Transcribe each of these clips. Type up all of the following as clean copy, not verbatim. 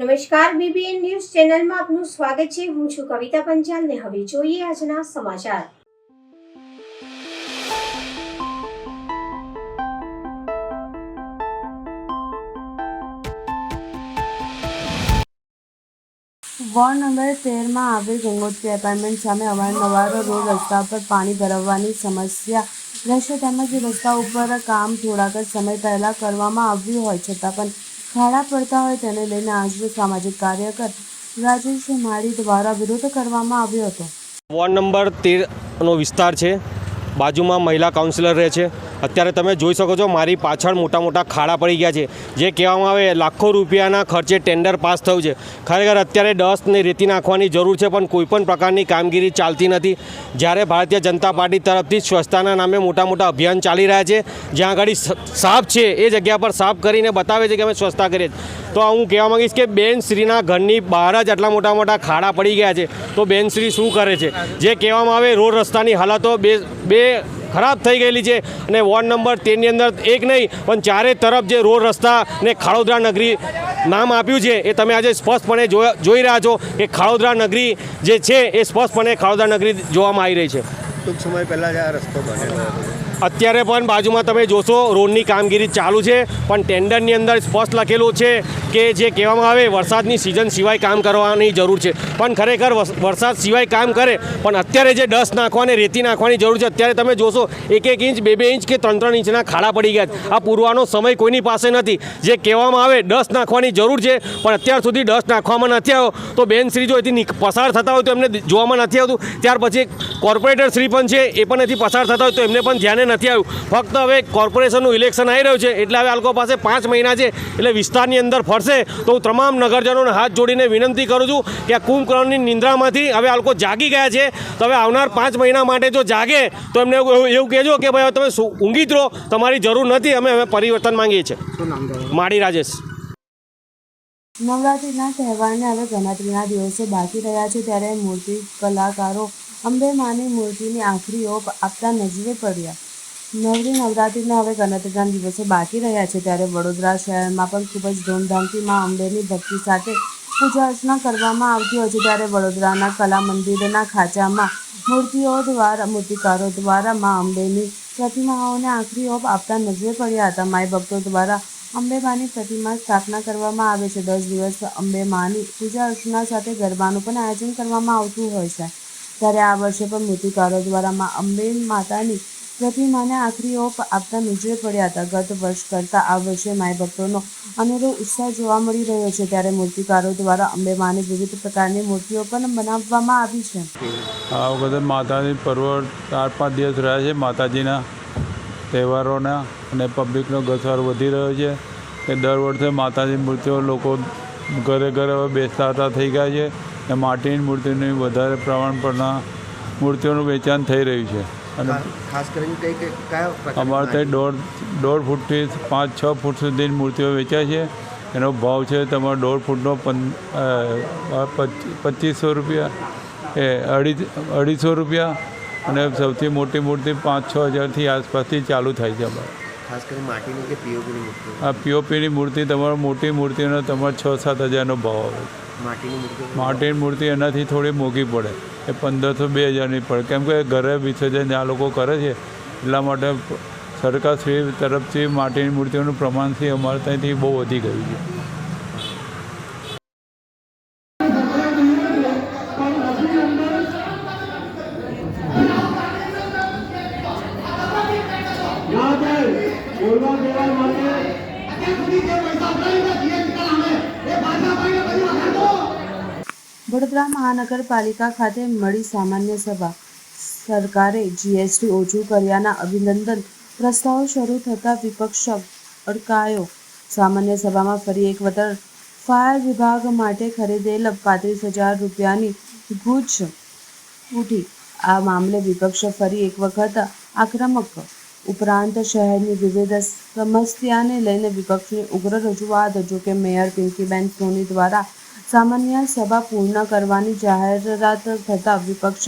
નમસ્કાર, BBN news ચેનલમાં આપનું સ્વાગત છે। હું છું કવિતા પંચાલ ને હવે જોઈએ આજના સમાચાર। વોર્ડ નંબર 13માં આવેલ ગંગોત્રી એપાર્ટમેન્ટ સામે અવારનવાર રોડ રસ્તા પર પાણી ભરાવાની સમસ્યા રહેશે તેમજ રસ્તા ઉપર કામ થોડાક જ સમય પહેલા કરવામાં આવ્યું હોય છતાં પણ ખાડા પડતા હોય તેને લઈને આજરોજ સામાજિક કાર્યકર રાજેશ માળી દ્વારા વિરોધ કરવામાં આવ્યો હતો। વોર્ડ નંબર 13નો વિસ્તાર છે, બાજુમાં મહિલા કાઉન્સિલર રહે છે। અત્યારે તમે જોઈ શકો છો મારી પાછળ મોટા મોટા ખાડા પડી ગયા છે, જે કહેવામાં આવે લાખો રૂપિયાના ખર્ચે ટેન્ડર પાસ થયું છે। ખરેખર અત્યારે ડસ્ટ ને રેતી નાખવાની જરૂર છે, પણ કોઈપણ પ્રકારની કામગીરી ચાલતી નથી। જ્યારે ભારતીય જનતા પાર્ટી તરફથી સ્વચ્છતાના નામે મોટા મોટા અભિયાન ચાલી રહ્યા છે, જ્યાં આગળ સાફ છે એ જગ્યા પર સાફ કરીને બતાવે છે કે અમે સ્વચ્છતા કરીએ। તો હું કહેવા માગીશ કે બેનશ્રીના ઘરની બહાર જ આટલા મોટા મોટા ખાડા પડી ગયા છે, તો બેનશ્રી શું કરે છે? જે કહેવામાં આવે રોડ રસ્તાની હાલતો બે ખરાબ થઈ ગયેલી છે, અને વોર્ડ નંબર 13ની અંદર એક નહીં પણ ચારે તરફ જે રોડ રસ્તા ને ખાડોદરા નગરી નામ આપ્યું છે એ તમે આજે સ્પષ્ટપણે જોઈ રહ્યા છો કે ખાડોદરા નગરી જે છે એ સ્પષ્ટપણે ખાડોદરા નગરી જોવામાં આવી રહી છે। ટૂંક સમય પહેલાં જ આ રસ્તો બનેલો હતો। અત્યારે પણ બાજુમાં તમે જોશો રોડની કામગીરી ચાલુ છે, પણ ટેન્ડરની અંદર સ્પષ્ટ લખેલું છે કે જે કહેવામાં આવે વરસાદની સિઝન સિવાય કામ કરવાની જરૂર છે, પણ ખરેખર વરસાદ સિવાય કામ કરે પણ અત્યારે જે ડસ્ટ નાખવાની રેતી નાખવાની જરૂર છે। અત્યારે તમે જોશો 1-1 ઇંચ 2-2 ઇંચ કે 3-3 ઇંચના ખાડા પડી ગયા છે। આ પૂરવાનો સમય કોઈની પાસે નથી। જે કહેવામાં આવે ડસ્ટ નાખવાની જરૂર છે પણ અત્યાર સુધી ડસ્ટ નાખવામાં નથી આવ્યો, તો બેનશ્રી જો એથી પસાર થતા હોય તો એમને જોવામાં નથી આવતું। ત્યાર પછી કોર્પોરેટર શ્રી પણ છે એ પણ એથી પસાર થતા હોય તો એમને પણ ધ્યાને નથી આવ્યું। ફક્ત હવે કોર્પોરેશનનું ઇલેક્શન આવી રહ્યું છે એટલે હવે આ લોકો પાસે 5 મહિના છે, એટલે વિસ્તારની અંદર ફરશે। તો હું તમામ નગરજનોને હાથ જોડીને વિનંતી કરું છું કે આ કુંભકર્ણની નિંદ્રામાંથી હવે આ લોકો જાગી ગયા છે, તો હવે આવનાર 5 મહિના માટે જો જાગે તો એમને એવું કહેજો કે ભાઈ તમે ઊંઘી જ રહો, તમારી જરૂર નથી, અમે પરિવર્તન માંગીએ છીએ। માળી રાજેશ। નવરાત્રિના તહેવારને હવે ગણતરીના દિવસો બાકી રહ્યા છે, ત્યારે મૂર્તિ કલાકારો અંબે માની મૂર્તિની આખરી ઓપ આપતા નજરે પડ્યા। નવરાત્રિના હવે ગણતરીના દિવસો બાકી રહ્યા છે, ત્યારે વડોદરા શહેરમાં પણ ખૂબ જ ધૂમધામથી મા અંબેની ભક્તિ સાથે પૂજા અર્ચના કરવામાં આવતી હોય છે। ત્યારે વડોદરાના કલા મંદિરના ખાંચામાં મૂર્તિકારો દ્વારા મા અંબેની પ્રતિમાઓને આખરી ઓપ આપતા નજરે પડ્યા હતા। માઈ ભક્તો દ્વારા અંબે માની પ્રતિમા સ્થાપના કરવામાં આવે છે। 10 દિવસ અંબે માની પૂજા અર્ચના સાથે ગરબાનું પણ આયોજન કરવામાં આવતું હોય છે। ત્યારે આ વર્ષે પણ મૂર્તિકારો દ્વારા મા અંબે માતાની પ્રતિમાને આખરી ઓપ આપતા નજરે પડ્યા હતા। ગત વર્ષ કરતાં આ વર્ષે માઈ ભક્તોનો અનેરો ઉત્સાહ જોવા મળી રહ્યો છે। ત્યારે મૂર્તિકારો દ્વારા અંબે માની વિવિધ પ્રકારની મૂર્તિઓ પણ બનાવવામાં આવી છે। આ વખતે માતાજી પર્વ 4-5 દિવસ રહ્યા છે, માતાજીના તહેવારોના, અને પબ્લિકનો ઘસારો વધી રહ્યો છે કે દર વર્ષે માતાજી મૂર્તિઓ લોકો ઘરે ઘરે હવે બેસાડતા થઈ ગયા છે, અને માટીની મૂર્તિની વધારે પ્રમાણ પરના મૂર્તિઓનું વેચાણ થઈ રહ્યું છે। અને ખાસ કરીને અમારે ત્યાં 1.5 ફૂટથી 5-6 ફૂટ સુધીની મૂર્તિઓ વેચાય છે। એનો ભાવ છે તમારો 1.5 ફૂટનો 2500 રૂપિયા, 250 રૂપિયા, અને સૌથી મોટી મૂર્તિ 5-6 હજારથી આસપાસથી ચાલુ થાય છે અમારે। ખાસ કરીને માટીની કે પીઓપીની મૂર્તિ? આ પીઓપીની મૂર્તિ તમારો મોટી મૂર્તિનો તમારે 6-7 હજારનો ભાવ આવે। માટીની મૂર્તિ એનાથી થોડી મોંઘી પડે, એ 1500-2000ની પડે, કેમ કે ઘરે વિસર્જન આ લોકો કરે છે, એટલા માટે સરકારશ્રી તરફથી માટીની મૂર્તિઓનું પ્રમાણથી અમારે ત્યાંથી બહુ વધી ગયું છે। વડોદરા મહાનગરપાલિકા ખાતે મળી સામાન્ય સભા। સરકારે જીએસટી ઓછું કર્યાના અભિનંદન પ્રસ્તાવ શરૂ થતાં વિપક્ષ અડકાયો। સામાન્ય સભામાં ફરી એક વખત ફાયર વિભાગ માટે ખરીદેલ 35,000 રૂપિયાની ગુંચ ઉઠી। આ મામલે વિપક્ષ ફરી એક વખત આક્રમક। ઉપરાંત શહેરની વિવિધ સમસ્યાને લઈને વિપક્ષની ઉગ્ર રજૂઆત। જોકે મેયર પિંકીબેન સોની દ્વારા સામાન્ય સભા પૂર્ણ કરવાની જાહેરાત થતાં વિપક્ષ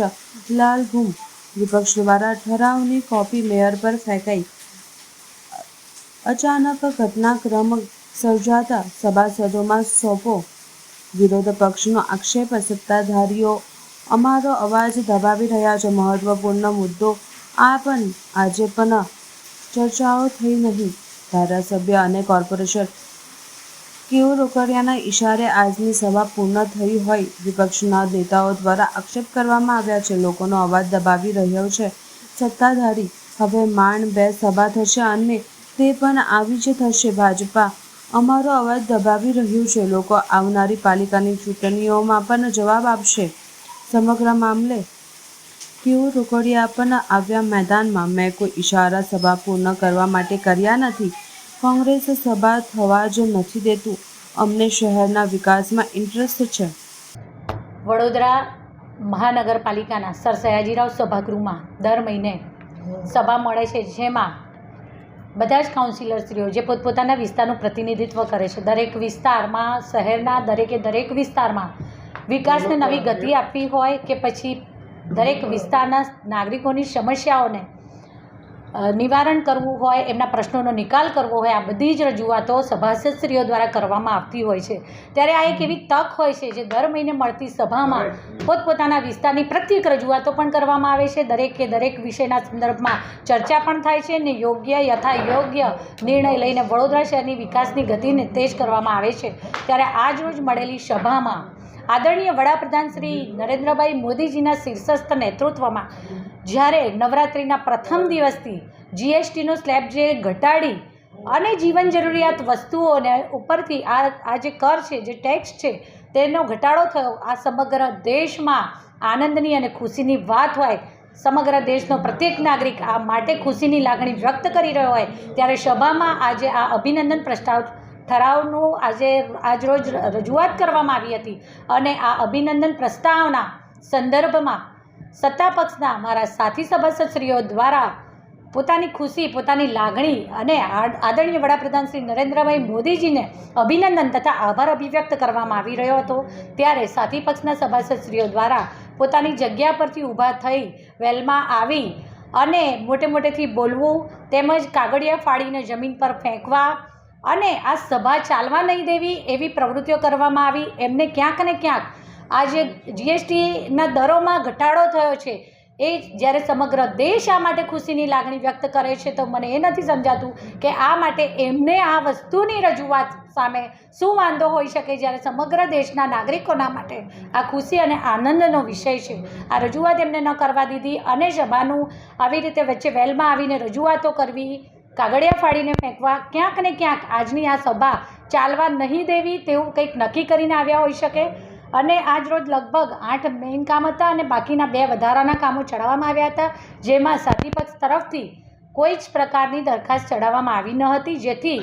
લાલઘૂમ। વિપક્ષ દ્વારા ઠરાવની કોપી મેયર પર ફેંકાઈ। અચાનક ઘટનાક્રમ સર્જાતા સભાસદોમાં સોંપો વિરોધ પક્ષનો આક્ષેપ, સત્તાધારીઓ અમારો અવાજ દબાવી રહ્યા છે. મહત્વપૂર્ણ મુદ્દો આ પણ આજે પણ ચર્ચાઓ થઈ નહીં. ધારાસભ્ય અને કોર્પોરેટર કેયુર રોકડિયાના ઇશારે આજની સભા પૂર્ણ થઈ હોય વિપક્ષના નેતાઓ દ્વારા આક્ષેપ કરવામાં આવ્યા છે. લોકોનો અવાજ દબાવી રહ્યો છે સત્તાધારી. હવે માંડ 2 સભા થશે અને તે પણ આવી જ થશે. ભાજપા અમારો અવાજ દબાવી રહ્યું છે. લોકો આવનારી પાલિકાની ચૂંટણીઓમાં પણ જવાબ આપશે. સમગ્ર મામલે કેયુર રોકડિયા પણ આવ્યા મેદાનમાં. મેં કોઈ ઇશારા સભા પૂર્ણ કરવા માટે કર્યા નથી. કોંગ્રેસ સભા થવા જ નથી દેતું. અમને શહેરના વિકાસમાં ઇન્ટરેસ્ટ છે. વડોદરા મહાનગરપાલિકાના સર સયાજીરાવ સભાગૃહમાં દર મહિને સભા મળે છે, જેમાં બધા જ કાઉન્સિલરશ્રીઓ જે પોતપોતાના વિસ્તારનું પ્રતિનિધિત્વ કરે છે, દરેક વિસ્તારમાં, શહેરના દરેક વિસ્તારમાં વિકાસને નવી ગતિ આપવી હોય કે પછી દરેક વિસ્તારના નાગરિકોની સમસ્યાઓને નિવારણ કરવું હોય, એમના પ્રશ્નોનો નિકાલ કરવો હોય, આ બધી જ રજૂઆતો સભાસદશ્રીઓ દ્વારા કરવામાં આવતી હોય છે. ત્યારે આ એક એવી તક હોય છે જે દર મહિને મળતી સભામાં પોતપોતાના વિસ્તારની પ્રત્યેક રજૂઆતો પણ કરવામાં આવે છે. દરેક વિષયના સંદર્ભમાં ચર્ચા પણ થાય છે અને યોગ્ય નિર્ણય લઈને વડોદરા શહેરની વિકાસની ગતિને તેજ કરવામાં આવે છે. ત્યારે આજ રોજ મળેલી સભામાં આદરણીય વડાપ્રધાન શ્રી નરેન્દ્રભાઈ મોદીજીના શીર્ષસ્થ નેતૃત્વમાં જ્યારે નવરાત્રિના પ્રથમ દિવસથી જીએસટીનો સ્લેબ જે ઘટાડી અને જીવન જરૂરિયાત વસ્તુઓને ઉપરથી આ જે કર છે, જે ટેક્સ છે, તેનો ઘટાડો થયો, આ સમગ્ર દેશમાં આનંદની અને ખુશીની વાત હોય. સમગ્ર દેશનો પ્રત્યેક નાગરિક આ માટે ખુશીની લાગણી વ્યક્ત કરી રહ્યો હોય ત્યારે સભામાં આજે આ અભિનંદન પ્રસ્તાવ ઠરાવનું આજરોજ રજૂઆત કરવામાં આવી હતી. અને આ અભિનંદન પ્રસ્તાવના સંદર્ભમાં સત્તાપક્ષના મારા સાથી સભાસદશ્રીઓ દ્વારા પોતાની ખુશી, પોતાની લાગણી અને આદરણીય વડાપ્રધાન શ્રી નરેન્દ્રભાઈ મોદીજીને અભિનંદન તથા આભાર અભિવ્યક્ત કરવામાં આવી રહ્યો હતો. ત્યારે સાથી પક્ષના સભાસદશ્રીઓ દ્વારા પોતાની જગ્યા પરથી ઊભા થઈ વેલમાં આવી અને મોટેથી બોલવું તેમજ કાગળિયા ફાડીને જમીન પર ફેંકવા અને આ સભા ચાલવા નહીં દેવી એવી પ્રવૃત્તિઓ કરવામાં આવી. એમને ક્યાંક ને ક્યાંક આ જે જીએસટીના દરોમાં ઘટાડો થયો છે એ જ્યારે સમગ્ર દેશ આ માટે ખુશીની લાગણી વ્યક્ત કરે છે તો મને એ નથી સમજાતું કે આ માટે એમને આ વસ્તુની રજૂઆત સામે શું વાંધો હોઈ શકે, જ્યારે સમગ્ર દેશના નાગરિકોના માટે આ ખુશી અને આનંદનો વિષય છે. આ રજૂઆત એમને ન કરવા દીધી અને સભાનું આવી રીતે વચ્ચે વેલમાં આવીને રજૂઆતો કરવી, કાગળિયા ફાડીને ફેંકવા, ક્યાંક ને ક્યાંક આજની આ સભા ચાલવા નહીં દેવી તેવું કંઈક નક્કી કરીને આવ્યા હોઈ શકે. અને આજ રોજ લગભગ 8 મેઇન કામ હતા અને બાકીના 2 વધારાના કામો ચડાવવામાં આવ્યા હતા, જેમાં સાથી પક્ષ તરફથી કોઈ જ પ્રકારની દરખાસ્ત ચડાવવામાં આવી ન હતી. જેથી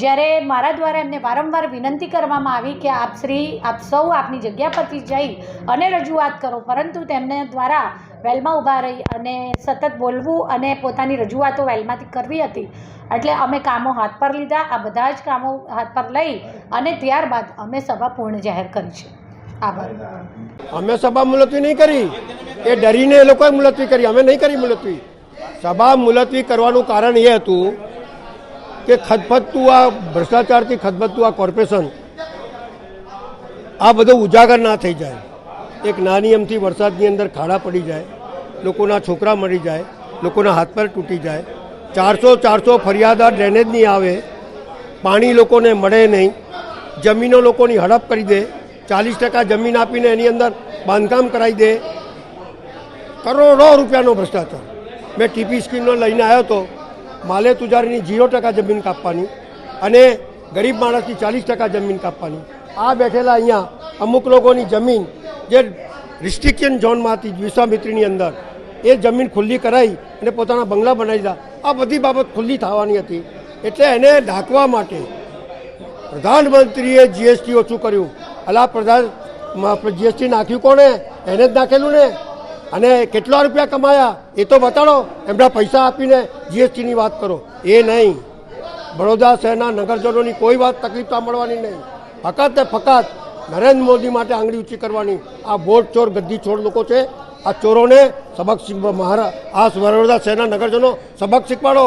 જ્યારે મારા દ્વારા એમને વારંવાર વિનંતી કરવામાં આવી કે આપ સૌ આપની જગ્યા પરથી જઈ અને રજૂઆત કરો, પરંતુ તેમને દ્વારા વેલમાં ઊભા રહી અને સતત બોલવું અને પોતાની રજૂઆતો વેલમાંથી કરવી હતી. એટલે અમે કામો હાથ પર લીધા. આ બધા જ કામો હાથ પર લઈ અને ત્યારબાદ અમે સભા પૂર્ણ જાહેર કરી છે. આભાર. અમે સભા મુલતવી નહીં કરી, એ ડરીને એ લોકોએ મુલતવી કરી, અમે નહીં કરી મુલતવી. સભા મુલતવી કરવાનું કારણ એ હતું કે ખદફદતું આ ભ્રષ્ટાચારથી ખદફદતું આ કોર્પોરેશન આ બધું ઉજાગર ના થઈ જાય. એક નાની અમથી વરસાદની અંદર ખાડા પડી જાય, લોકોના છોકરા મરી જાય, લોકોના હાથ પર તૂટી જાય, 400 ફરિયાદા ડ્રેનેજ નહીં આવે, પાણી લોકોને મળે નહીં, જમીનો લોકોની હડપ કરી દે, 40% જમીન આપીને એની અંદર બાંધકામ કરાવી દે, કરોડો રૂપિયાનો ભ્રષ્ટાચાર. મેં ટીપી સ્કીમનો લઈને આવ્યો હતો, માલે તુજારીની 0% જમીન કાપવાની અને ગરીબ માણસની 40% જમીન કાપવાની. આ બેઠેલા અહીંયા અમુક લોકોની જમીન જે રિસ્ટ્રિક્શન ઝોનમાં હતી વિશ્વામિત્રીની અંદર, એ જમીન ખુલ્લી કરાવી અને પોતાના બંગલા બનાવી દીધા. આ બધી બાબત ખુલ્લી થવાની હતી. એટલે એને ઢાંકવા માટે પ્રધાનમંત્રીએ જીએસટી ઓછું કર્યું. અલા જીએસટી નાખ્યું કોણે? એને જ નાખેલું ને. અને કેટલા રૂપિયા કમાયા એ તો બતાડો. એમના પૈસા આપીને જીએસટીની વાત કરો એ નહીં. વડોદરા શહેરના નગરજનોની કોઈ વાત તકલીફ મળવાની નહીં. ફક્ત ને ફક્ત નરેન્દ્ર મોદી માટે આંગળી ઊંચી કરવાની. આ વોટ ચોર ગદ્દી છોડ લોકો છે. આ ચોરોને સબક શીખવા આ વડોદરા શહેરના નગરજનો સબક શીખવાડો.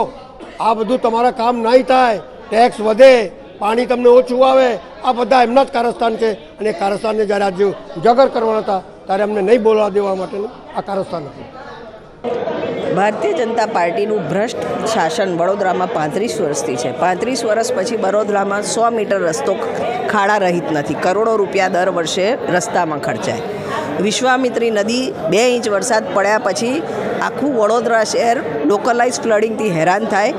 આ બધું તમારા કામ નહીં થાય. ટેક્સ વધે, પાણી તમને ઓછું આવે, આ બધા એમના જ કારસ્તાન છે. અને કારસ્તાનને જ્યારે આજે ઉજાગર કરવાના હતા ત્યારે અમને નહીં બોલવા દેવા માટેનું આ કારસ્તાન હતું. ભારતીય જનતા પાર્ટીનું ભ્રષ્ટ શાસન વડોદરામાં 35 વર્ષથી છે. 35 વર્ષ પછી વડોદરામાં 100 મીટર રસ્તો ખાડા રહિત નથી. કરોડો રૂપિયા દર વર્ષે રસ્તામાં ખર્ચાય. વિશ્વામિત્રી નદી 2 ઇંચ વરસાદ પડ્યા પછી આખું વડોદરા શહેર લોકલાઇઝ ફ્લડિંગથી હેરાન થાય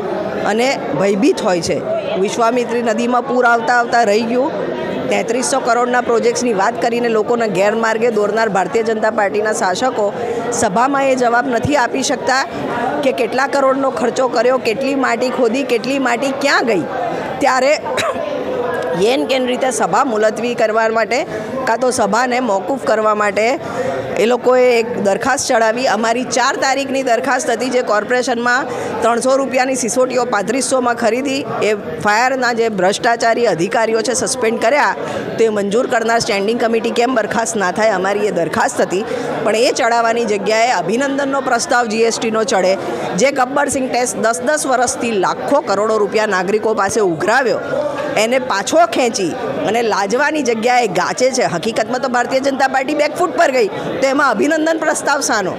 અને ભયભીત હોય છે. વિશ્વામિત્રી નદીમાં પૂર આવતા રહી ગયું. 3300 કરોડના પ્રોજેક્ટ્સની વાત કરીને લોકોને ગેરમાર્ગે દોરનાર ભારતીય જનતા પાર્ટીના શાસકો સભામાં એ જવાબ નથી આપી શકતા કે કેટલા કરોડનો ખર્ચો કર્યો, કેટલી માટી ખોદી, કેટલી માટી ક્યાં ગઈ. ત્યારે કેન રીતે સભા મુલતવી કરવા માટે કાં તો સભાને મોકૂફ કરવા માટે એ લોકોએ એક દરખાસ્ત ચડાવી. અમારી 4 તારીખની દરખાસ્ત હતી, જે કોર્પોરેશનમાં 300 રૂપિયાની સિસોટીઓ 3500માં ખરીદી. એ ફાયરના જે ભ્રષ્ટાચારી અધિકારીઓ છે સસ્પેન્ડ કર્યા, તે મંજૂર કરનાર સ્ટેન્ડિંગ કમિટી કેમ બરખાસ્ત ના થાય, અમારી એ દરખાસ્ત હતી. પણ એ ચડાવવાની જગ્યાએ અભિનંદનનો પ્રસ્તાવ જીએસટીનો ચડે, જે ગબ્બરસિંહ ટેક્સ 10 વર્ષથી લાખો કરોડો રૂપિયા નાગરિકો પાસે ઉઘરાવ્યો, એને પાછો ખેંચી અને લાજવાની જગ્યાએ ગાચે છે. હકીકતમાં તો ભારતીય જનતા પાર્ટી બેકફૂટ પર ગઈ, તો એમાં અભિનંદન પ્રસ્તાવ સાનો?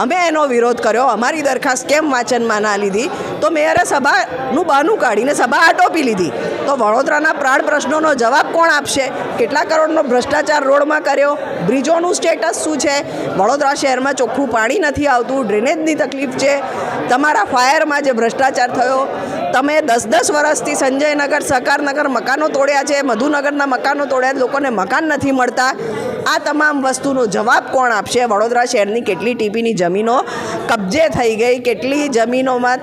અમે એનો વિરોધ કર્યો. અમારી દરખાસ્ત કેમ વાંચનમાં ના લીધી? તો મેયરે સભાનું બહાનું કાઢીને સભા આટોપી લીધી. તો વડોદરાના પ્રાણ પ્રશ્નોનો જવાબ કોણ આપશે? કેટલા કરોડનો ભ્રષ્ટાચાર રોડમાં કર્યો? બ્રિજોનું સ્ટેટસ શું છે? વડોદરા શહેરમાં ચોખ્ખું પાણી નથી આવતું, ડ્રેનેજની તકલીફ છે. તમારા ફાયરમાં જે ભ્રષ્ટાચાર થયો, તમે 10 વર્ષથી સંજયનગર, સહકારનગર મકાનો તોડ્યા છે, મધુનગરના મકાનો તોડ્યા, લોકોને મકાન નથી મળતા. આ તમામ વસ્તુનો જવાબ કોણ આપશે? વડોદરા શહેરની કેટલી ટીપીની જમીનો કબજે થઈ ગઈ, કેટલી જમીનોમાં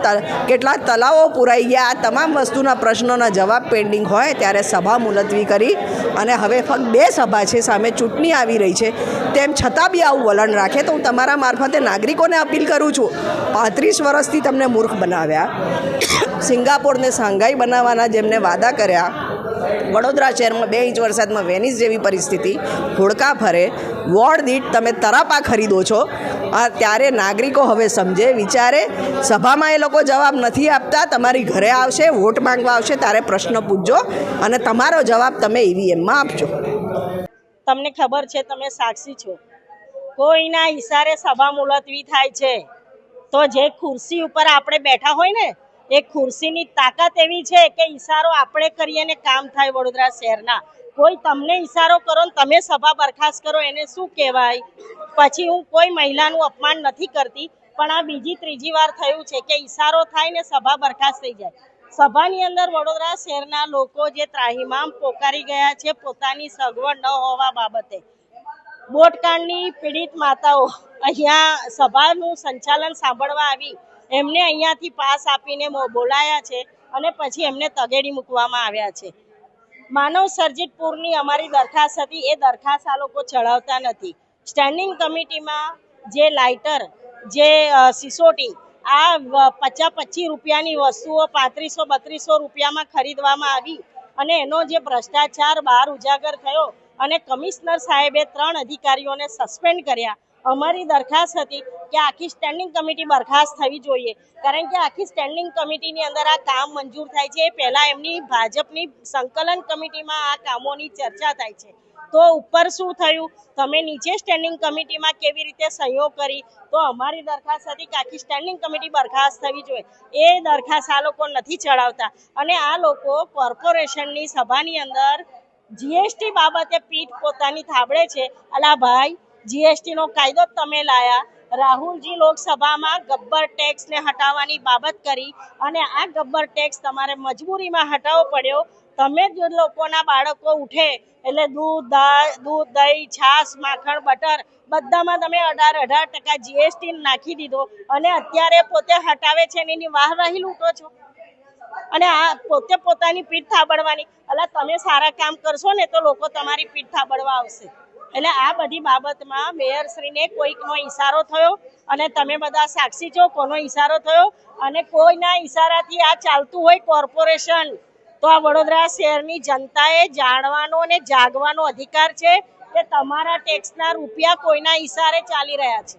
કેટલા તલાવો પુરાઈ ગયા, આ તમામ વસ્તુના પ્રશ્નોના જવાબ પેન્ડિંગ હોય ત્યારે સભા મુલતવી કરી. અને હવે ફક્ત 2 સભા છે, સામે ચૂંટણી આવી રહી છે, તેમ છતાં બી આવું વલણ રાખે તો હું તમારા મારફતે નાગરિકોને અપીલ કરું છું, 35 વર્ષથી તમને મૂર્ખ બનાવ્યા, સિંગાપોરને શાંઘાઈ બનાવવાના જેમને વાદા કર્યા, વડોદરા શહેરમાં 2 ઇંચ વરસાદમાં વેનિસ જેવી પરિસ્થિતિ, હોડકા ફરે, વોર્ડ દીઠ તમે તરાપા ખરીદો છો. ત્યારે નાગરિકો હવે સમજે, વિચારે. સભામાં એ લોકો જવાબ નથી આપતા, તમારી ઘરે આવશે, વોટ માંગવા આવશે, ત્યારે પ્રશ્ન પૂછજો અને તમારો જવાબ તમે ઈવીએમમાં આપજો. તમને ખબર છે, તમે સાક્ષી છો, કોઈના ઈશારે સભા મુલતવી થાય છે તો જે ખુરશી ઉપર આપણે બેઠા હોય ને, એ ખુરશીની તાકાત એવી છે કે ઈશારો આપણે કરીએ ને કામ થાય. વડોદરા શહેરના કોઈ તમને ઈશારો કરો ને તમે સભા બરખાસ્ત કરો, એને શું કહેવાય? પછી હું કોઈ મહિલાનું અપમાન નથી કરતી, પણ આ બીજી 3જી વાર થયું છે કે ઈશારો થાય ને સભા બરખાસ્ત થઈ જાય. સભાની અંદર વડોદરા શહેરના લોકો જે ત્રાહિમામ પોકારી ગયા છે પોતાની સગવડ ન હોવા બાબતે, બોટકાંડની પીડિત માતાઓ અહીંયા સભાનું સંચાલન સાંભળવા આવી, એમને અહીંયાથી પાસ આપીને બોલાયા છે અને પછી એમને તગેડી મૂકવામાં આવ્યા છે. માનવ સર્જિત પૂરની અમારી દરખાસ્ત હતી, એ દરખાસ્ત આ લોકો ચડાવતા નથી. સ્ટેન્ડિંગ કમિટીમાં જે લાઇટર, જે સિસોટી, આ 25 રૂપિયાની વસ્તુઓ 3500-3200 રૂપિયામાં ખરીદવામાં આવી અને એનો જે ભ્રષ્ટાચાર બહાર ઉજાગર થયો અને કમિશનર સાહેબે 3 અધિકારીઓને સસ્પેન્ડ કર્યા. અમારી દરખાસ્ત હતી કે આખી સ્ટેન્ડિંગ કમિટી બરખાસ્ત થવી જોઈએ, કારણ કે આખી સ્ટેન્ડિંગ કમિટીની અંદર આ કામ મંજૂર થાય છે. એ પહેલાં એમની ભાજપની સંકલન કમિટીમાં આ કામોની ચર્ચા થાય છે. તો ઉપર શું થયું? તમે નીચે સ્ટેન્ડિંગ કમિટીમાં કેવી રીતે સહયોગ કરી? તો અમારી દરખાસ્ત હતી કે આખી સ્ટેન્ડિંગ કમિટી બરખાસ્ત થવી જોઈએ. એ દરખાસ્ત આ લોકો નથી ચડાવતા અને આ લોકો કોર્પોરેશનની સભાની અંદર જીએસટી બાબતે પીઠ પોતાની થાબડે છે. અલા ભાઈ, જીએસટીનો કાયદો તમે લાયા, રાહુલજી લોકસભામાં ગબ્બર ટેક્સને હટાવવાની બાબત કરી અને આ ગબ્બર ટેક્સ તમારે મજબૂરીમાં હટાવવો પડ્યો. તમે જ લોકોના બાળકો ઉઠે એટલે દૂધ, દહીં, છાશ, માખણ, બટર બધામાં તમે 18% જીએસટી નાખી દીધો અને અત્યારે પોતે હટાવે છે ને એની વાહવાહી લૂંટો છો અને આ પોતે પોતાની પીઠ થાબડવાની. એટલે તમે સારા કામ કરશો ને તો લોકો તમારી પીઠ થાબડવા આવશે. એટલે આ બધી બાબતમાં મેયરશ્રીને કોઈકનો ઈશારો થયો અને તમે બધા સાક્ષી છો કોનો ઈશારો થયો. અને કોઈના ઈશારાથી આ ચાલતું હોય કોર્પોરેશન, તો આ વડોદરા શહેરની જનતાએ જાણવાનો અને જાગવાનો અધિકાર છે કે તમારા ટેક્સના રૂપિયા કોઈના ઈશારે ચાલી રહ્યા છે.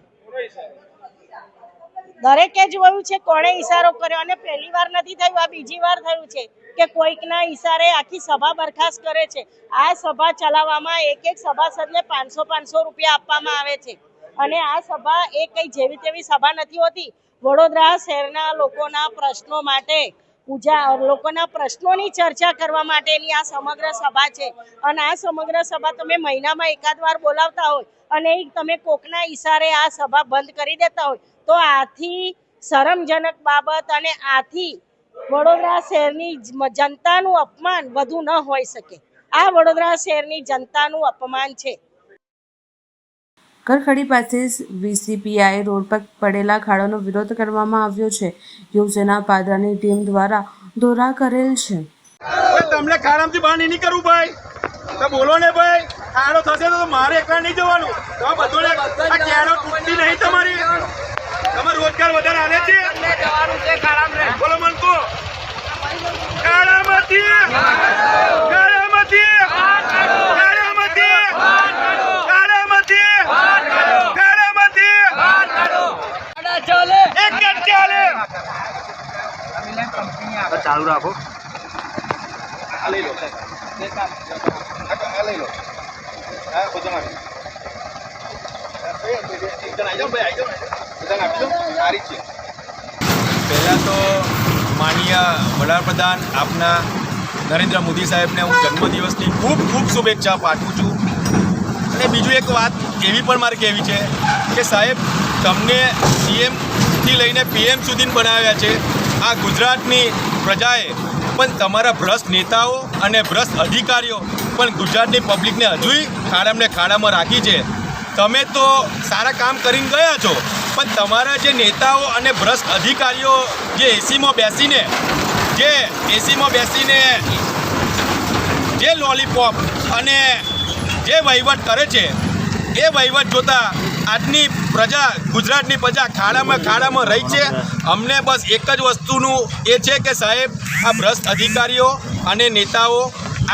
દરેકે જોયું છે કોણે ઈશારો કર્યો, અને પહેલી વાર નથી થયું, આ બીજી વાર થયું છે કે કોઈકના ઈશારે આખી સભા બરખાસ્ત કરે છે. આ સભા ચલાવવામાં એક સભાસદને 500 રૂપિયા આપવામાં આવે છે, અને આ સભા એ કઈ જેવી તેવી સભા નથી હોતી. વડોદરા શહેરના લોકોના પ્રશ્નો માટે લોકોના પ્રશ્નોની ચર્ચા કરવા માટેની આ સમગ્ર સભા છે. અને આ સમગ્ર સભા તમે મહિનામાં એકાદ વાર બોલાવતા હોય અને તમે કોકના ઈશારે આ સભા બંધ કરી દેતા હોય તો આથી શરમજનક બાબત અને આથી વડોદરા શહેરની જનતાનું અપમાન વધુ ન હોઈ શકે. આ વડોદરા શહેરની જનતાનું અપમાન છે. કરખડી પાસે વીસીપીઆઈ રોડ પર પડેલા ખાડાનો વિરોધ કરવામાં આવ્યો છે. યુવસેના પાદરાની ટીમ દ્વારા દોરા કરેલ છે. તમને ખાડામાંથી બહાર નહીં કરવું ભાઈ, તો બોલો ને ભાઈ. ખાડો થશે તો મારે એકલા નહીં જવાનું, તો બધું આ કેરો તૂટતી નહીં તમારી. તમે રોજગાર વધારે આલે છે, જવાનું છે ખાડામાં. બોલો મનકો ખાડામાંથી ચાલુ રાખો. આ લઈ લો, આ લઈ લો. હા બધું નાખી સારી છે. પહેલાં તો માનનીય વડાપ્રધાન આપના નરેન્દ્ર મોદી સાહેબને હું જન્મદિવસની ખૂબ ખૂબ શુભેચ્છા પાઠવું છું. અને બીજું એક વાત એવી પણ મારે કહેવી છે કે સાહેબ, તમને CMથી લઈને PM સુધી બનાવ્યા છે. આ ગુજરાતની પ્રજાએ પણ તમારા ભ્રષ્ટ નેતાઓ અને ભ્રષ્ટ અધિકારીઓ પણ ગુજરાતની પબ્લિકને હજુય ખાડામાં રાખી છે. તમે તો સારા કામ કરીને ગયા છો, પણ તમારા જે નેતાઓ અને ભ્રષ્ટ અધિકારીઓ જે એસીમાં બેસીને જે લોલીપોપ અને જે વહીવટ કરે છે, એ વહીવટ જોતા આજની પ્રજા, ગુજરાતની પ્રજા ખાડામાં રહી છે. અમને બસ એક જ વસ્તુનું એ છે કે સાહેબ, આ ભ્રષ્ટ અધિકારીઓ અને નેતાઓ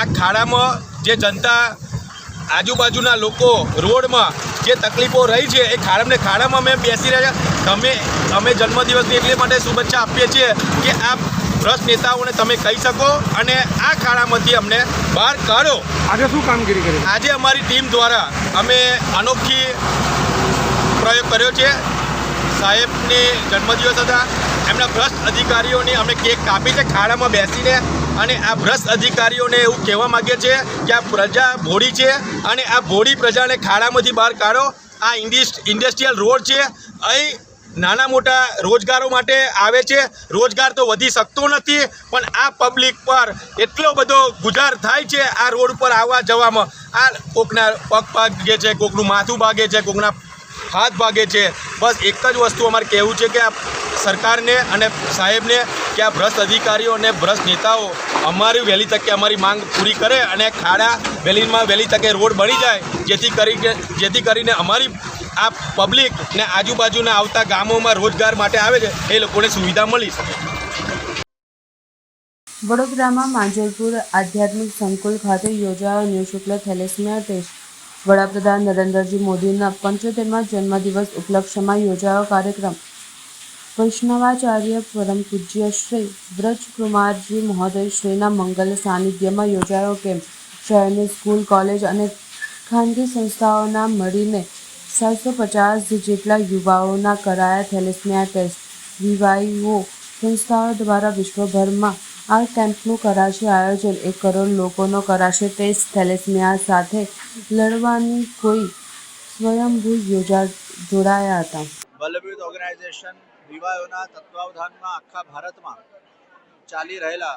આ ખાડામાં જે જનતા, આજુબાજુના લોકો રોડમાં જે તકલીફો રહી છે એ ખાડામાં અમે બેસી રહ્યા છે. અમે જન્મદિવસની એટલે માટે શુભેચ્છા આપીએ છીએ કે આ ભ્રષ્ટ નેતાઓને તમે કહી શકો અને આ ખાડામાંથી અમને બહાર કાઢો. આજે શું કામગીરી કરી? આજે અમારી ટીમ દ્વારા અમે અનોખી પ્રયોગ કર્યો છે. સાહેબની જન્મદિવસ હતા, એમના ભ્રષ્ટ અધિકારીઓની અમે કેક કાપી છે ખાડામાં બેસીને. અને આ ભ્રષ્ટ અધિકારીઓને એવું કહેવા માગીએ છીએ કે આ પ્રજા ભોળી છે અને આ ભોળી પ્રજાને ખાડામાંથી બહાર કાઢો. આ ઇન્ડસ્ટ્રીયલ રોડ છે, અહીં નાના મોટા રોજગારો માટે આવે છે. રોજગાર તો વધી શકતો નથી, પણ આ પબ્લિક પર એટલો બધો ગુજાર થાય છે આ રોડ પર આવવા જવામાં. આ કોકના પગ ભાગે છે, કોકનું માથું ભાગે છે, કોકના હાથ ભાગે છે. બસ એક જ વસ્તુ અમારે કહેવું છે કે આ સરકારને અને સાહેબને કે આ ભ્રષ્ટ અધિકારીઓ અને ભ્રષ્ટ નેતાઓ અમારી વહેલી તકે અમારી માંગ પૂરી કરે અને ખાડા વહેલી તકે રોડ બની જાય, જેથી કરીને અમારી આ પબ્લિક ને આજુબાજુના આવતા ગામોમાં રોજગાર માટે આવે છે એ લોકોને સુવિધા મળી શકે. વડોદરામાં માંજલપુર આધ્યાત્મિક સંકુલ ખાતે યોજાયો નિઃશુલ્ક થેલેસેમિયા ટેસ્ટ. વડાપ્રધાન નરેન્દ્રજી મોદીના 75મા જન્મદિવસ ઉપલક્ષમાં યોજાયો કાર્યક્રમ. વૈષ્ણવાચાર્ય પરમ પૂજ્ય શ્રી બ્રજકુમારજી મહોદય શ્રીના મંગલ સાનિધ્યમાં યોજાયો કેમ્પ. શહેરની સ્કૂલ, કોલેજ અને ખાનગી સંસ્થાઓના મળીને 750 જેટલા યુવાઓના કરાયા થેલેસેમિયા ટેસ્ટ. વિવાઈઓ સંસ્થાઓ દ્વારા વિશ્વભરમાં આ કેમ્પનું કરાશે આયોજન. 1 કરોડ લોકોનો કરાશે ટેસ્ટ. થેલેસેમિયા સાથે લડવાની કોઈ સ્વયંભૂ જોડાયા હતા. વલ્લભ ઓર્ગેનાઇઝેશન વિવાયોના તત્વાવધાનમાં આખા ભારતમાં ચાલી રહેલા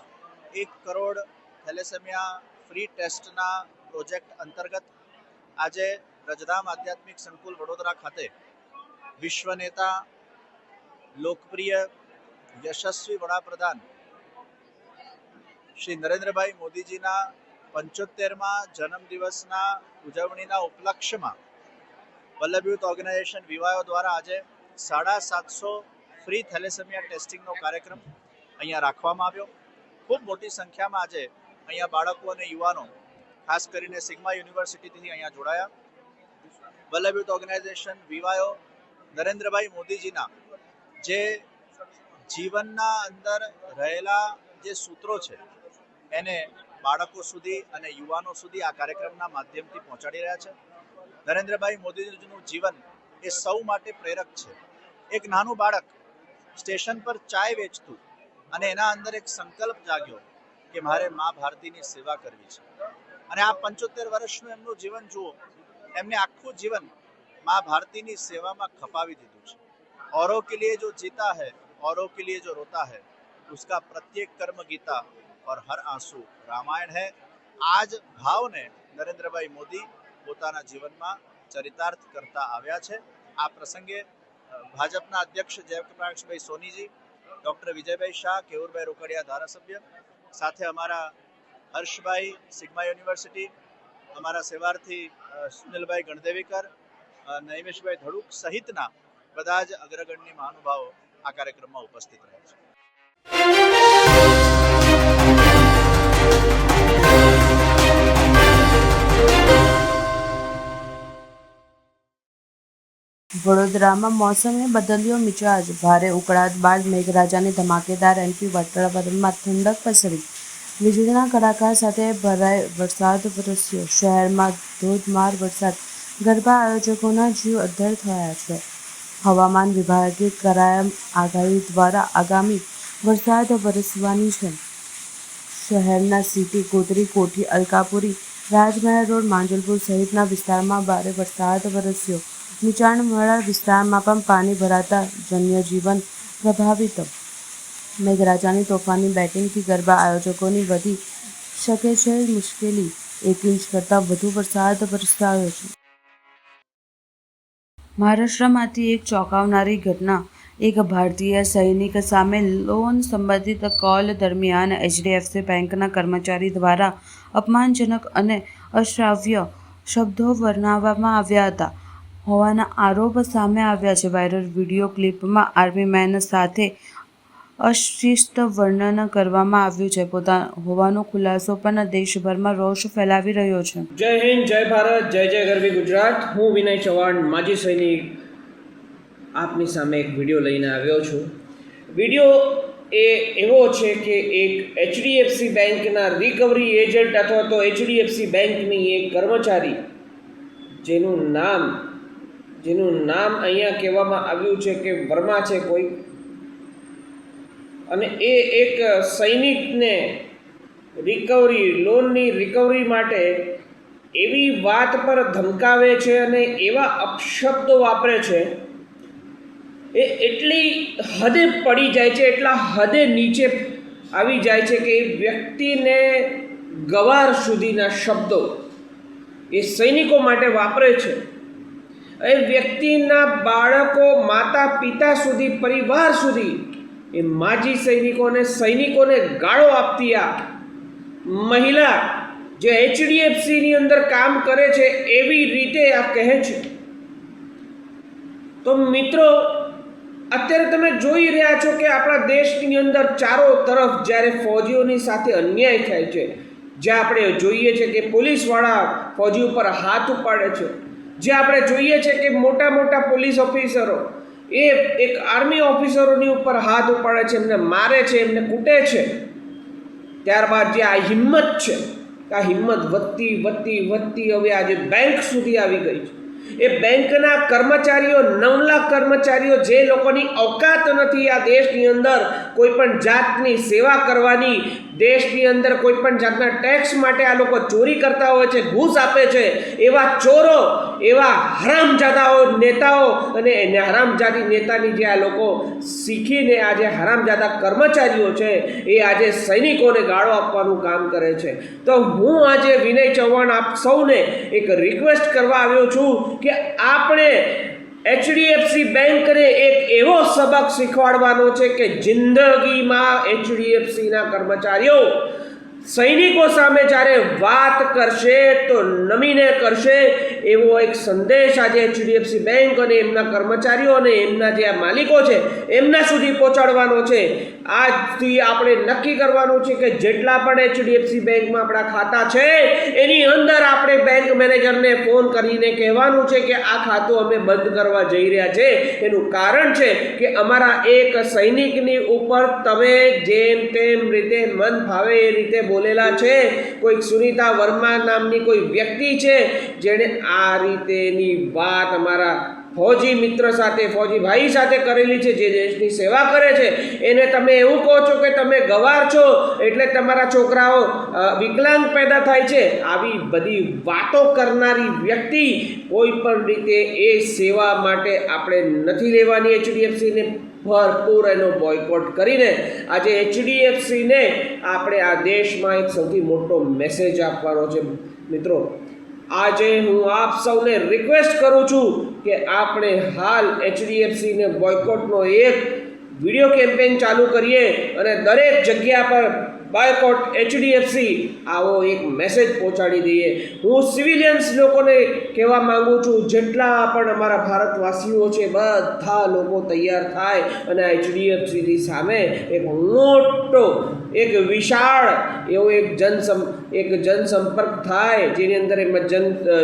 1 કરોડ થેલેસેમિયા ફ્રી ટેસ્ટના પ્રોજેક્ટ અંતર્ગત આજે રજધામ આધ્યાત્મિક સંકુલ વડોદરા ખાતે વિશ્વ નેતા, લોકપ્રિય, યશસ્વી વડાપ્રધાન શ્રી નરેન્દ્રભાઈ મોદીજીના 75મા જન્મદિવસના ઉજવણીના ઉપલક્ષ્યમાં વલ્લભ યુથ ઓર્ગેનાઇઝેશન વિવાયો દ્વારા આજે 750 ફ્રી થેલેસેમિયા ટેસ્ટિંગનો કાર્યક્રમ અહીંયા રાખવામાં આવ્યો. ખૂબ મોટી સંખ્યામાં આજે અહીંયા બાળકો અને યુવાનો, ખાસ કરીને સિગ્મા યુનિવર્સિટીથી અહીંયા જોડાયા. વલ્લભ યુથ ઓર્ગેનાઇઝેશન વિવાયો નરેન્દ્રભાઈ મોદીજીના જે જીવનના અંદર રહેલા જે સૂત્રો છે એને બાળકો સુધી અને યુવાનો સુધી આ કાર્યક્રમના માધ્યમથી પહોંચાડી રહ્યા છે. નરેન્દ્રભાઈ મોદીજીનું જીવન એ સૌ માટે પ્રેરક છે. એક નાનું બાળક સ્ટેશન પર ચાય વેચતું અને એના અંદર એક સંકલ્પ જાગ્યો કે મારે મા ભારતીની સેવા કરવી છે. અને આ 75 વર્ષનું એમનું જીવન જુઓ, એમને આખું જીવન મા ભારતીની સેવામાં ખપાવી દીધું છે. औरों के लिए जो जीता है, औरों के लिए जो रोता है, उसका प्रत्येक कर्म गीता और हर आंसू रामायण है. આ જ ભાવને નરેન્દ્રભાઈ મોદી પોતાના જીવનમાં ચરિતાર્થ કરતા આવ્યા છે. આ પ્રસંગે ભાજપના અધ્યક્ષ જયપ્રકાશભાઈ સોનીજી, ડૉક્ટર વિજયભાઈ શાહ, કેવુરભાઈ રોકડિયા ધારાસભ્ય, સાથે અમારા હર્ષભાઈ સિગ્મા યુનિવર્સિટી, અમારા સેવાર્થી સુનિલભાઈ ગણદેવીકર, નૈમેશભાઈ ધડુક સહિતના બધા જ અગ્રગણ્ય મહાનુભાવો આ કાર્યક્રમમાં ઉપસ્થિત રહ્યા છે. વડોદરામાં મોસમે બદલ્યો મિજાજ. ભારે ઉકળાટ બાદ મેઘરાજાની ધમાકેદાર એન્ટ્રી, વાતાવરણમાં ઠંડક પસરી. વીજળીના કડાકા સાથે ભરાય વરસાદ વરસ્યો. શહેરમાં ધોધમાર વરસાદ. ગરબા આયોજકોના જીવ અદ્ધર થયા છે. હવામાન વિભાગે કરાયા આગાહી દ્વારા આગામી વરસાદ વરસવાની છે. શહેરના સિટી, ગોત્રી, કોઠી, અલકાપુરી, રાજમહેલ રોડ, માંજલપુર સહિતના વિસ્તારમાં ભારે વરસાદ વરસ્યો. નીચાણવાળા વિસ્તારમાં પણ પાણી ભરાતા જનજીવન પ્રભાવિત. મેઘરાજાની તોફાની બેટિંગથી ગરબા આયોજકોની વધી શકે છે મુશ્કેલી. 1 ઇંચ કરતાં વધુ વરસાદ વરસાયો છે. મહારાષ્ટ્રમાંથી એક ચોંકાવનારી ઘટના. એક ભારતીય સૈનિક સામે લોન સંબંધિત કોલ દરમિયાન HDFC બેંકના કર્મચારી દ્વારા અપમાનજનક અને અશ્રાવ્ય શબ્દો વર્ણવવામાં આવ્યા હતા હોવાના આરોપ સામે આવ્યા છે. વાયરલ વિડીયો ક્લિપમાં આર્મી મેન સાથે અશિષ્ટ વર્ણન કરવામાં આવ્યું છે હોવાનો ખુલાસો પણ દેશભરમાં રોષ ફેલાવી રહ્યો છે. જય હિન્દ, જય ભારત, જય જય ગરવી ગુજરાત. હું વિનય ચૌહાણ, માજી સૈનિક, આપની સામે એક વિડીયો લઈને આવ્યો છું. વિડીયો એ એવો છે કે એક HDFC બેંકના રિકવરી એજન્ટ અથવા તો HDFC બેંકની એક કર્મચારી જેનું નામ અહીંયા કહેવામાં આવ્યું છે કે વર્મા છે કોઈ, અને એ એક સૈનિકને લોનની રિકવરી માટે એવી વાત પર ધમકાવે છે અને એવા અપશબ્દો વાપરે છે, એ એટલી હદે પડી જાય છે, એટલા હદે નીચે આવી જાય છે કે એ વ્યક્તિને ગવાર સુધીના શબ્દો એ સૈનિકો માટે વાપરે છે. એ વ્યક્તિના બાળકો, માતા પિતા સુધી, પરિવાર સુધી એ માજી સૈનિકોને ગાળો આપતી આ મહિલા જે HDFCની અંદર કામ કરે છે એવી રીતે આ કહે છે. તો મિત્રો, અત્યારે તમે જોઈ રહ્યા છો કે આપણા દેશની અંદર ચારો તરફ જ્યારે ફૌજીઓની સાથે અન્યાય થાય છે, જ્યાં આપણે જોઈએ છે કે પોલીસવાળા ફૌજી ઉપર હાથ ઉપાડે છે, જે આપણે જોઈએ છે કે મોટા મોટા પોલીસ ઓફિસરો એ એક આર્મી ઓફિસરોની ઉપર હાથ ઉપાડે છે, એમને મારે છે, એમને કૂટે છે, ત્યારબાદ જે આ હિંમત છે, આ હિંમત વધતી હવે આજે બેંક સુધી આવી ગઈ છે. એ બેંકના કર્મચારીઓ, 9 લાખ કર્મચારીઓ, જે લોકોની औकात નથી આ દેશની અંદર કોઈ પણ જાતની સેવા કરવાની, દેશની અંદર કોઈ પણ જાતના ટેક્સ માટે આ લોકો ચોરી કરતા હોય છે, ઘૂસ આપે છે, એવા ચોરો, એવા હરામજાદાઓ નેતાઓ અને હરામજાદી નેતાની જે આ લોકો શીખીને આજે હરામજાદા કર્મચારીઓ છે એ આજે સૈનિકોને ગાળો આપવાનું કામ કરે છે. તો હું આજે વિનય ચૌહાણ આપ સૌને એક રિક્વેસ્ટ કરવા આવ્યો છું કે આપણે HDFC બેંકને એક એવો સબક શીખવાડવાનો છે કે જિંદગીમાં HDFCના કર્મચારીઓ સૈનિકો સામે જ્યારે વાત કરશે તો નમીને કરશે એવો એક સંદેશ આજે એચડીએફસી બેંક અને એમના કર્મચારીઓ અને એમના જે આ માલિકો છે એમના સુધી પહોંચાડવાનો છે. આજથી આપણે નક્કી કરવાનું છે કે જેટલા પણ એચડીએફસી બેંકમાં આપણા ખાતા છે એની અંદર આપણે બેંક મેનેજરને ફોન કરીને કહેવાનું છે કે આ ખાતું અમે બંધ કરવા જઈ રહ્યા છે. એનું કારણ છે કે અમારા એક સૈનિકની ઉપર તમે જેમ તેમ રીતે મન ફાવે એ રીતે બોલેલા છે. કોઈ સુનીતા વર્મા નામની કોઈ વ્યક્તિ છે જેણે આ રીતેની વાત અમારા ફૌજી મિત્ર સાથે, ફૌજી ભાઈ સાથે કરેલી છે, જે દેશની સેવા કરે છે, એને તમે એવું કહો છો કે તમે ગવાર છો એટલે તમારા છોકરાઓ વિકલાંગ પેદા થાય છે. આવી બધી વાતો કરનારી વ્યક્તિ કોઈ પણ રીતે એ સેવા માટે આપણે નથી લેવાની. એચડીએફસીને ભરપૂર એનો બોયકોટ કરીને આજે એચડીએફસીને આપણે આ દેશમાં એક સૌથી મોટો મેસેજ આપવાનો છે. મિત્રો, આજે હું આપ સૌને રિક્વેસ્ટ કરું છું કે આપણે હાલ એચડીએફસીને બોયકોટનો એક વિડીયો કેમ્પેન ચાલુ કરીએ અને દરેક જગ્યા પર બોયકોટ એચડીએફસી આવો એક મેસેજ પહોંચાડી દઈએ. હું સિવિલિયન્સ લોકોને કહેવા માગું છું, જેટલા પણ અમારા ભારતવાસીઓ છે બધા લોકો તૈયાર થાય અને આ એચડીએફસીની સામે એક મોટો, એક વિશાળ એવો એક જનસંપર્ક થાય, જેની અંદર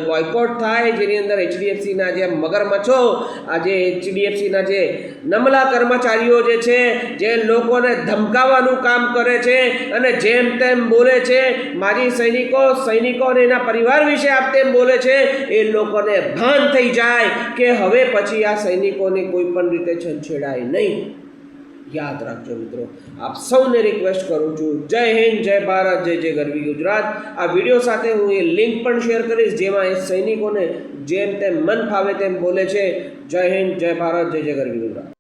બોયકોટ થાય, જેની અંદર એચડીએફસીના જે મગરમચ્છો, આજે એચડીએફસીના જે નમલા કર્મચારીઓ જે છે, જે લોકોને ધમકાવવાનું કામ કરે છે અને જેમ તેમ બોલે છે, માજી સૈનિકો અને એના પરિવાર વિશે આપ તેમ બોલે છે, એ લોકોને ભાન થઈ જાય કે હવે પછી આ સૈનિકોને કોઈ પણ રીતે છંછેડાય નહીં. યાદ રાખજો મિત્રો, આપ સૌને રિક્વેસ્ટ કરું છું. જય હિન્દ, જય ભારત, જય જય ગરવી ગુજરાત. આ વિડીયો સાથે હું એ લિંક પણ શેર કરીશ જેમાં એ સૈનિકોને જેમ તેમ મન ફાવે તેમ બોલે છે. જય હિન્દ, જય ભારત, જય જય ગરવી ગુજરાત.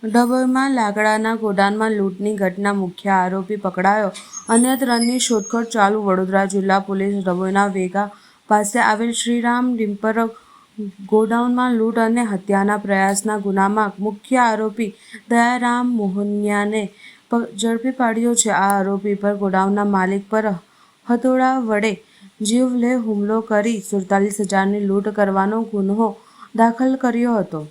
ડભોઈમાં લાકડાના ગોડાઉનમાં લૂંટની ઘટના, મુખ્ય આરોપી પકડાયો. અન્ય 3ની શોધખોળ ચાલુ. વડોદરા જિલ્લા પોલીસ ડભોઈના વેગા પાસે આવેલ શ્રીરામ ટિમ્બર ગોડાઉનમાં લૂંટ અને હત્યાના પ્રયાસના ગુનામાં મુખ્ય આરોપી દયારામ મોહનિયાને ઝડપી પાડ્યો છે. આ આરોપી પર ગોડાઉનના માલિક પર હથોડા વડે જીવલેણ હુમલો કરી 47,000ની લૂંટ કરવાનો ગુન્હો દાખલ કર્યો હતો.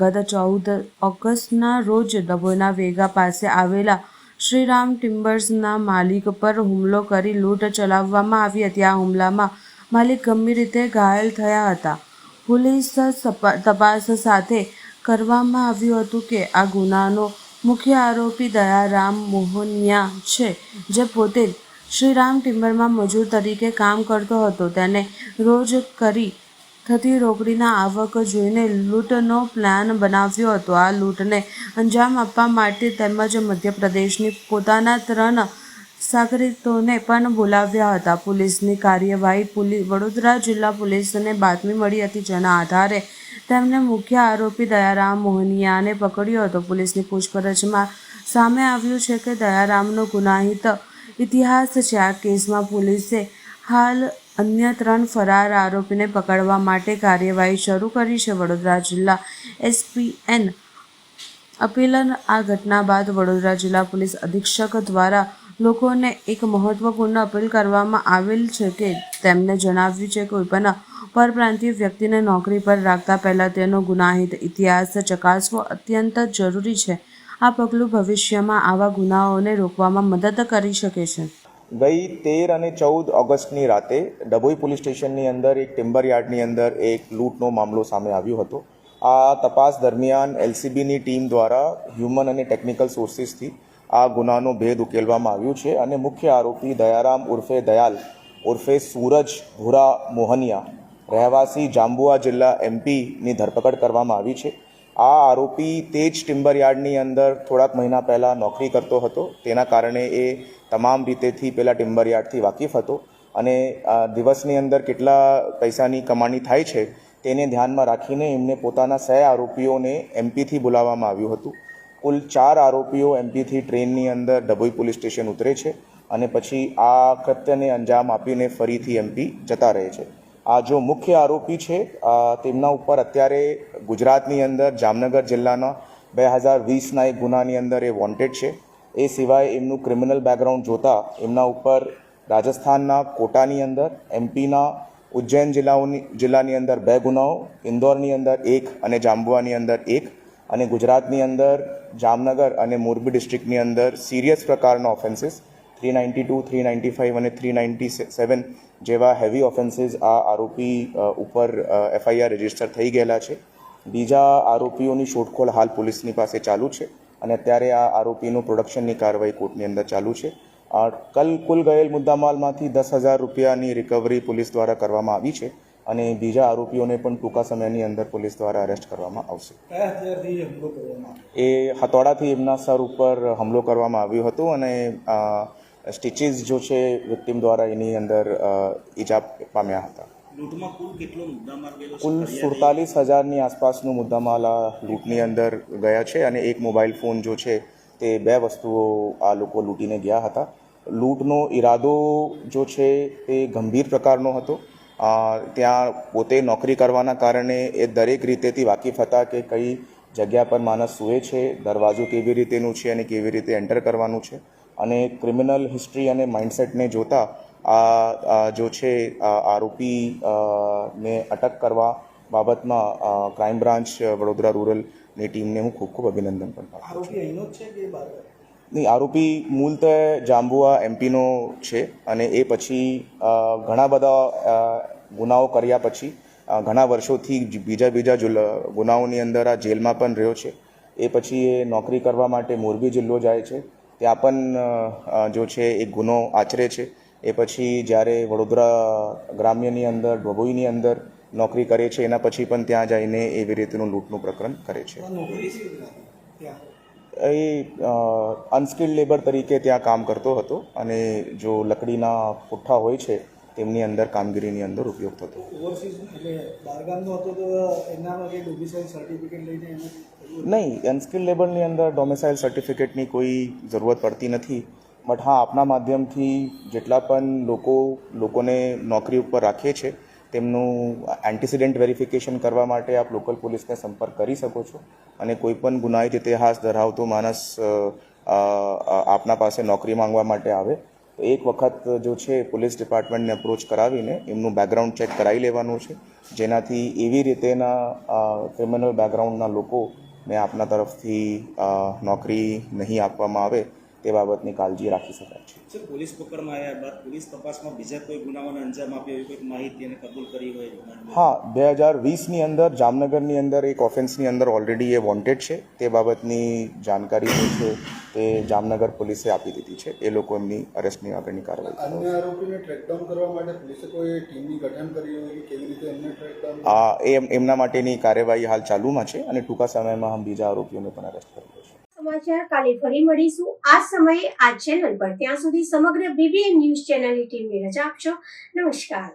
ગત 14 ઓગસ્ટના રોજ ડભોઈના વેગા પાસે આવેલા શ્રીરામ ટિમ્બર્સના માલિક પર હુમલો કરી લૂંટ ચલાવવામાં આવી હતી. આ હુમલામાં માલિક ગંભીર રીતે ઘાયલ થયા હતા. પોલીસ તપાસ સાથે કરવામાં આવ્યું હતું કે આ ગુનાનો મુખ્ય આરોપી દયારામ મોહનિયા છે, જે પોતે શ્રીરામ ટિમ્બરમાં મજૂર તરીકે કામ કરતો હતો. તેને રોજ કરી થતી રોકડીના આવક જોઈને લૂંટનો પ્લાન બનાવ્યો હતો. આ લૂંટને અંજામ આપવા માટે તેમજ મધ્યપ્રદેશની પોતાના 3 સાગરીતોને પણ બોલાવ્યા હતા. પોલીસની કાર્યવાહી. વડોદરા જિલ્લા પોલીસને બાતમી મળી હતી, જેના આધારે તેમને મુખ્ય આરોપી દયારામ મોહનિયાને પકડ્યો હતો. પોલીસની પૂછપરછમાં સામે આવ્યું છે કે દયારામનો ગુનાહિત ઇતિહાસ છે. આ કેસમાં પોલીસે હાલ અન્ય 3 ફરાર આરોપીને પકડવા માટે કાર્યવાહી શરૂ કરી છે. વડોદરા જિલ્લા એસપીએન અપીલ. આ ઘટના બાદ વડોદરા જિલ્લા પોલીસ અધિક્ષક દ્વારા લોકોને એક મહત્વપૂર્ણ અપીલ કરવામાં આવેલ છે કે તેમને જણાવ્યું છે કે કોઈપણ પરપ્રાંતીય વ્યક્તિને નોકરી પર રાખતા પહેલાં તેનો ગુનાહિત ઇતિહાસ ચકાસવો અત્યંત જરૂરી છે. આ પગલું ભવિષ્યમાં આવા ગુનાઓને રોકવામાં મદદ કરી શકે છે. ગઈ 13 અને 14 ઓગસ્ટની રાતે ડભોઈ પોલીસ સ્ટેશનની અંદર એક ટિમ્બર યાર્ડની અંદર એક લૂંટનો મામલો સામે આવ્યો હતો. આ તપાસ દરમિયાન એલસીબીની ટીમ દ્વારા હ્યુમન અને ટેકનિકલ સોર્સિસથી આ ગુનાનો ભેદ ઉકેલવામાં આવ્યું છે અને મુખ્ય આરોપી દયારામ ઉર્ફે દયાલ ઉર્ફે સૂરજ ભૂરા મોહનિયા, રહેવાસી જાંબુઆ જિલ્લા એમપીની ધરપકડ કરવામાં આવી છે. આ આરોપી તે જ ટિમ્બર યાર્ડની અંદર થોડાક મહિના પહેલાં નોકરી કરતો હતો. તેના કારણે એ તમામ રીતેથી પેલા ટિમ્બર યાર્ડથી વાકેફ હતો અને દિવસની અંદર કેટલા પૈસાની કમાણી થાય છે તેને ધ્યાનમાં રાખીને એમને પોતાના સહ આરોપીઓને એમપીથી બોલાવવામાં આવ્યું હતું. કુલ 4 આરોપીઓ એમપીથી ટ્રેનની અંદર ડભોઈ પોલીસ સ્ટેશન ઉતરે છે અને પછી આ કૃત્યને અંજામ આપીને ફરીથી એમપી જતા રહે છે. આ જો મુખ્ય આરોપી છે તેમના ઉપર અત્યારે ગુજરાતની અંદર જામનગર જિલ્લાના 2020ના એક ગુનાની અંદર એ વોન્ટેડ છે એ સિવાય એમનું ક્રિમિનલ બેકગ્રાઉન્ડ જોતાં એમના ઉપર રાજસ્થાનના કોટાની અંદર, એમપીના ઉજ્જૈન જિલ્લાની અંદર 2 ગુનાઓ, ઇન્દોરની અંદર 1 અને જાંબુઆની અંદર 1 અને ગુજરાતની અંદર જામનગર અને મોરબી ડિસ્ટ્રિક્ટની અંદર સિરિયસ પ્રકારના ઓફેન્સીસ 392, 395 અને 397 જેવા હેવી ઓફેન્સીસ આ આરોપી ઉપર FIR રજીસ્ટર થઈ ગયેલા છે. બીજા આરોપીઓની શોધખોળ હાલ પોલીસની પાસે ચાલુ છે અને અત્યારે આ આરોપીનું પ્રોડક્શનની કાર્યવાહી કોર્ટની અંદર ચાલુ છે. કુલ ગયેલ મુદ્દામાલમાંથી 10,000 રૂપિયાની રિકવરી પોલીસ દ્વારા કરવામાં આવી છે અને બીજા આરોપીઓને પણ ટૂંકા સમયની અંદર પોલીસ દ્વારા અરેસ્ટ કરવામાં આવશે. એ હથોડાથી એમના સર ઉપર હુમલો કરવામાં આવ્યો હતો અને સ્ટિચીસ જો છે વિક્ટિમ દ્વારા એની અંદર ઈજા પામ્યા હતા. કુલ 47,000ની આસપાસનું મુદ્દામાલ આ લૂંટની અંદર ગયા છે અને એક મોબાઈલ ફોન જો છે તે 2 વસ્તુઓ આ લોકો લૂંટીને ગયા હતા. લૂંટનો ઈરાદો જો છે તે ગંભીર પ્રકારનો હતો. ત્યાં પોતે નોકરી કરવાના કારણે એ દરેક રીતેથી વાકેફ હતા કે કઈ જગ્યા પર માણસ સૂવે છે, દરવાજો કેવી રીતેનું છે અને કેવી રીતે એન્ટર કરવાનું છે. અને ક્રિમિનલ હિસ્ટ્રી અને માઇન્ડસેટને જોતા આ જો છે આરોપી ને અટક કરવા બાબતમાં ક્રાઇમ બ્રાન્ચ વડોદરા રૂરલની ટીમને હું ખૂબ ખૂબ અભિનંદન પણ પાઠવું છું. નહીં, આરોપી મૂળતઃ જાંબુઆ એમપીનો છે અને એ પછી ઘણા બધા ગુનાઓ કર્યા પછી ઘણા વર્ષોથી બીજા ગુનાઓની અંદર આ જેલમાં પણ રહ્યો છે. એ પછી એ નોકરી કરવા માટે મોરબી જિલ્લો જાય છે, ત્યાં પણ જો છે એક ગુનો આચરે છે. એ પછી જ્યારે વડોદરા ગ્રામ્યની અંદર ડભોઈની અંદર નોકરી કરે છે એના પછી પણ ત્યાં જઈને એવી રીતનું લૂંટનું પ્રકરણ કરે છે. એ અનસ્કિલ્ડ લેબર તરીકે ત્યાં કામ કરતો હતો અને જો લકડીના પુઠ્ઠા હોય છે તેમની અંદર કામગીરીની અંદર ઉપયોગ થતો. નહીં, અનસ્કિલ્ડ લેબરની અંદર ડોમિસાઇલ સર્ટિફિકેટની કોઈ જરૂરત પડતી નથી. બટ હા, આપના માધ્યમથી જેટલા પણ લોકોને નોકરી ઉપર રાખીએ છે તેમનું એન્ટિસિડન્ટ વેરિફિકેશન કરવા માટે આપ લોકલ પોલીસને સંપર્ક કરી શકો છો અને કોઈ પણ ગુનાહિત ઇતિહાસ ધરાવતો માણસ આપના પાસે નોકરી માંગવા માટે આવે તો એક વખત જો છે પોલીસ ડિપાર્ટમેન્ટને અપ્રોચ કરાવીને એમનું બેકગ્રાઉન્ડ ચેક કરાવી લેવાનું છે, જેનાથી એવી રીતેના ક્રિમિનલ બેકગ્રાઉન્ડના લોકોને આપના તરફથી નોકરી નહીં આપવામાં આવે તે બાબતની કાળજી રાખી શકાય છે. સર, પોલીસ પકડમાં આવ્યા બાદ પોલીસ તપાસમાં બીજા કોઈ ગુનાઓને અંજામ આપ્યો એવી કોઈ માહિતી એને કબૂલ કરી હોય? હા, 2020ની અંદર જામનગરની અંદર એક ઓફેન્સની અંદર ઓલરેડી એ વોન્ટેડ છે. તે બાબતની જાણકારી જે છે તે જામનગર પોલીસે આપી દીધી છે. એ લોકો એમની અરેસ્ટની આગળની કાર્યવાહી. અન્ય આરોપીને ટ્રેકડાઉન કરવા માટે પોલીસે કોઈ ટીમની ગઠન કરી હોય કે કેવી રીતે એમને ટ્રેકડાઉન? એમના માટેની કાર્યવાહી હાલ ચાલુમાં છે અને ટૂંકા સમયમાં હમ બીજા આરોપીઓને પણ અરેસ્ટ કરીએ છીએ. સમાચાર કાલે ફરી મળીશું આ સમયે આ ચેનલ પર. ત્યાં સુધી સમગ્ર BBN ન્યૂઝ ચેનલની ટીમને રજા આપશો. નમસ્કાર.